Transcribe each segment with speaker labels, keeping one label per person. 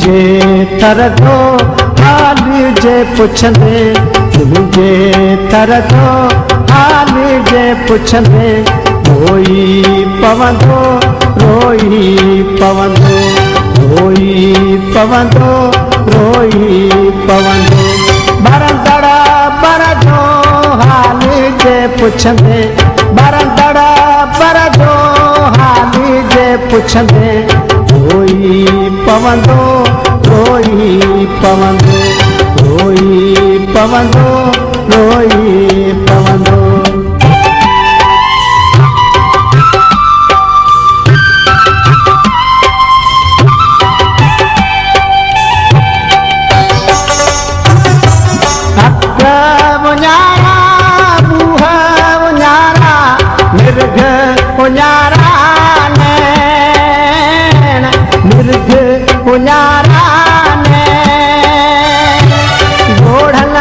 Speaker 1: तुझे थर थो हाल जे पुछंदे, तुझे थर थो हाल जे पुछंदे, रोई पवंदो रोई पवंदो, रोई पवंदो रोई पवंदो। बरंदड़ बर जो हाल जे पुछंदे, बरंदड़ बर जो हाल जे पुछंदे, रोई पवंदो रोई पवंदो, रोई पवंदो रोई पवंदो। पुञारा नैन, मिर्ग पुञारा नैन, गोढ़न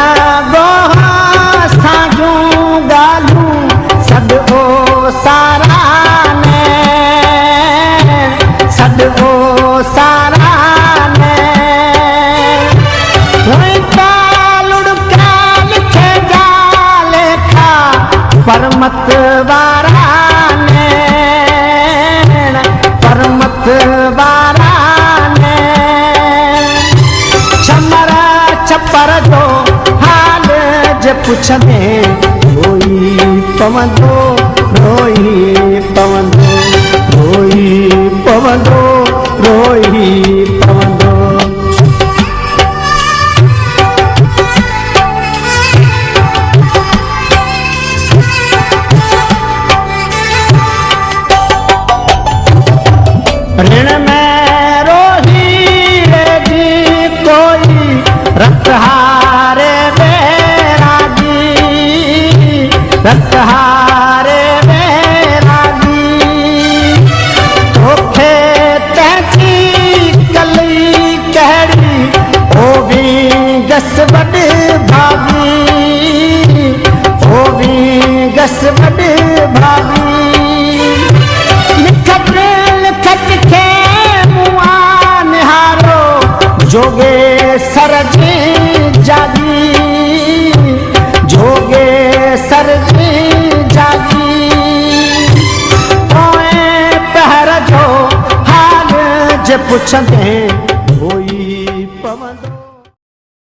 Speaker 1: गोहा साजूं गालूं सॾो सारा नैन, सॾो सारा नैन। हुई लुड़का लिखे जा लेखा परमत वारा, परमत वारा नैन। छमर छपर जो हाल जे पुछंदे, रोई पवंदो रोई पवंदो, रोई पवंदो रोई पवंदो। ऋण में रोही जी कोई रतहारे बैरागी, रतहारे बैरागी। तोखे तैची कली कहिड़ी ओ भी गस वॾ भाभी, ओ भी गस वॾ भाभी। जोगे सर जी जागी, जोगे सर जी जागी। पोएं पहर जो हाल जे पुछंदे,